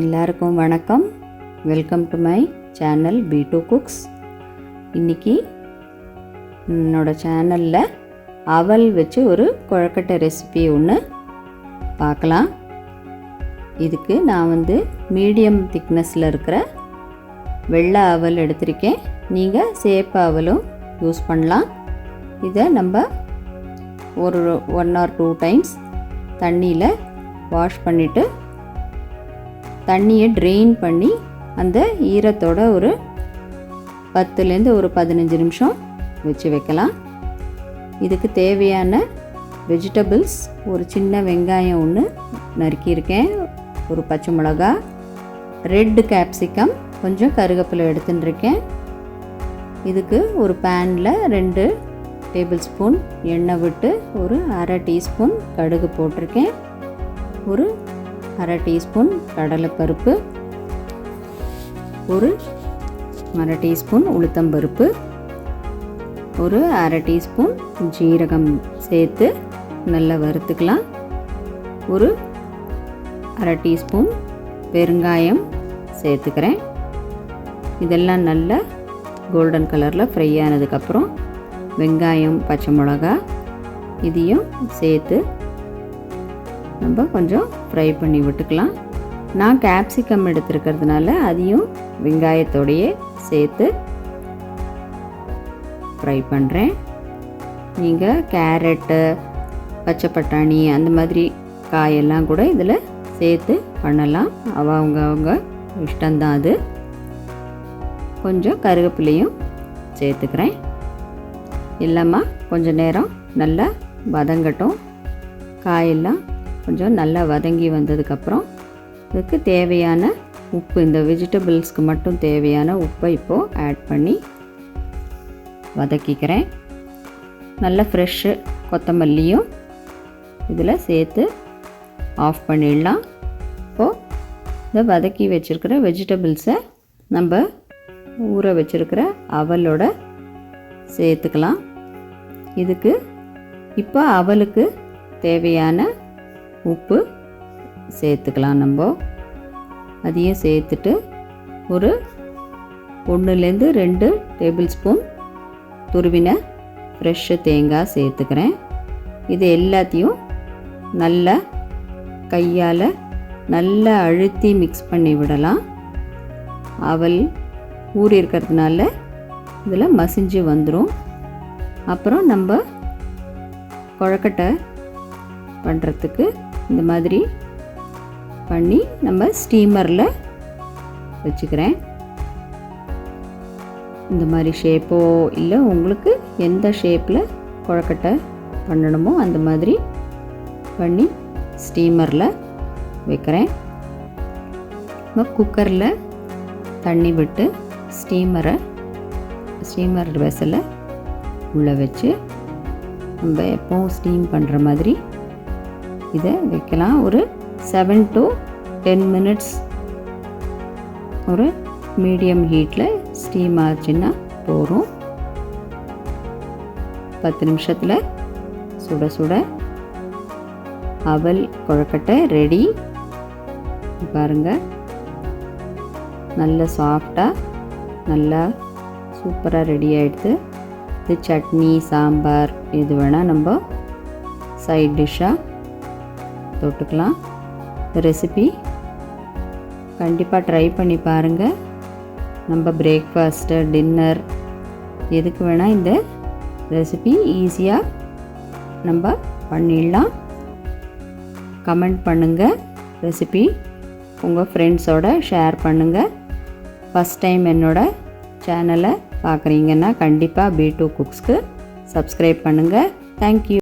எல்லாருக்கும் வணக்கம். Welcome to my channel B2 cooks. இன்றைக்கி என்னோட சேனலில் அவல் வச்சு ஒரு கொழக்கட்டை ரெசிபி ஒன்று பார்க்கலாம். இதுக்கு நான் மீடியம் திக்னஸில் இருக்கிற வெள்ளை அவல் எடுத்திருக்கேன். நீங்கள் சேப்பு அவலும் யூஸ் பண்ணலாம். இதை நம்ம ஒரு 1 or 2 டைம்ஸ் தண்ணியில் வாஷ் பண்ணிவிட்டு தண்ணியை ட்ரெயின் பண்ணி அந்த ஈரத்தோட ஒரு 10லேருந்து ஒரு 15 நிமிஷம் வச்சு வைக்கலாம். இதுக்கு தேவையான வெஜிடபிள்ஸ், ஒரு சின்ன வெங்காயம் ஒன்று நறுக்கியிருக்கேன், ஒரு பச்சை மிளகா, ரெட் கேப்சிகம், கொஞ்சம் கருவேப்பிலை எடுத்துட்டுருக்கேன். இதுக்கு ஒரு பேனில் 2 டேபிள் ஸ்பூன் எண்ணெய் விட்டு ஒரு அரை டீஸ்பூன் கடுகு போட்டிருக்கேன், ஒரு அரை டீஸ்பூன் கடலைப்பருப்பு, ஒரு அரை டீஸ்பூன் உளுத்தம்பருப்பு, ஒரு அரை டீஸ்பூன் ஜீரகம் சேர்த்து நல்லா வறுத்துக்கலாம். ஒரு அரை டீஸ்பூன் பெருங்காயம் சேர்த்துக்கிறேன். இதெல்லாம் நல்லா கோல்டன் கலரில் ஃப்ரை ஆனதுக்கப்புறம் வெங்காயம், பச்சை மிளகா இதையும் சேர்த்து நம்ம கொஞ்சம் ஃப்ரை பண்ணி விட்டுக்கலாம். நான் கேப்சிகம் எடுத்துருக்கிறதுனால அதையும் வெங்காயத்தோடையே சேர்த்து ஃப்ரை பண்ணுறேன். நீங்கள் கேரட்டு, பச்சை பட்டாணி அந்த மாதிரி காயெல்லாம் கூட இதில் சேர்த்து பண்ணலாம். அவங்க இஷ்டம்தான் அது. கொஞ்சம் கருவேப்பிலையும் சேர்த்துக்கிறேன். எல்லாமா கொஞ்சம் நேரம் நல்லா வதங்கட்டும். காயெல்லாம் கொஞ்சம் நல்லா வதங்கி வந்ததுக்கப்புறம் இதுக்கு தேவையான உப்பு, இந்த வெஜிடபிள்ஸ்க்கு மட்டும் தேவையான உப்பை இப்போது ஆட் பண்ணி வதக்கிக்கிறேன். நல்ல ஃப்ரெஷ்ஷு கொத்தமல்லியும் இதில் சேர்த்து ஆஃப் பண்ணிடலாம். இப்போது இந்த வதக்கி வச்சுருக்கிற வெஜிடபிள்ஸை நம்ம ஊற வச்சுருக்கிற அவலோட சேர்த்துக்கலாம். இதுக்கு இப்போ அவலுக்கு தேவையான உப்பு சேர்த்துக்கலாம். நம்ம அதையும் சேர்த்துட்டு ஒரு 1லேருந்து 2 டேபிள் ஸ்பூன் துருவின ஃப்ரெஷ்ஷு தேங்காய் சேர்த்துக்கிறேன். இது எல்லாத்தையும் நல்லா கையால் நல்லா அழுத்தி மிக்ஸ் பண்ணி விடலாம். அவல் ஊறி இருக்கிறதுனால இதில் மசிஞ்சு வந்துடும். அப்புறம் நம்ம கொழக்கட்டை பண்ணுறதுக்கு இந்த மாதிரி பண்ணி நம்ம ஸ்டீமரில் வச்சுக்கிறேன். இந்த மாதிரி ஷேப்போ இல்லை உங்களுக்கு எந்த ஷேப்பில் கொழக்கட்டை பண்ணணுமோ அந்த மாதிரி பண்ணி ஸ்டீமரில் வைக்கிறேன். நம்ம குக்கரில் தண்ணி விட்டு ஸ்டீமர் வெசலை உள்ளே வச்சு நம்ம எப்போவும் ஸ்டீம் பண்ணுற மாதிரி இதை வைக்கலாம். ஒரு 7 to 10 மினிட்ஸ் ஒரு மீடியம் ஹீட்டில் ஸ்டீம் ஆச்சுன்னா போகும். 10 நிமிஷத்தில் சுட சுட அவல் கொழக்கட்டை ரெடி. பாருங்கள், நல்ல சாஃப்டாக நல்லா சூப்பராக ரெடி ஆகிடுது. இது சட்னி, சாம்பார் இது வேணால் நம்ம சைட் டிஷ்ஷாக தொட்டுக்கலாம். இந்த ரெசிபி கண்டிப்பாக ட்ரை பண்ணி பாருங்கள். நம்ம பிரேக்ஃபாஸ்ட்டு, டின்னர் எதுக்கு வேணால் இந்த ரெசிபி ஈஸியாக நம்ம பண்ணிடலாம். கமெண்ட் பண்ணுங்கள். ரெசிபி உங்கள் ஃப்ரெண்ட்ஸோட ஷேர் பண்ணுங்கள். ஃபஸ்ட் டைம் என்னோட சேனலை பார்க்குறீங்கன்னா கண்டிப்பாக B2 குக்ஸ்க்கு சப்ஸ்கிரைப் பண்ணுங்கள். தேங்க்யூ.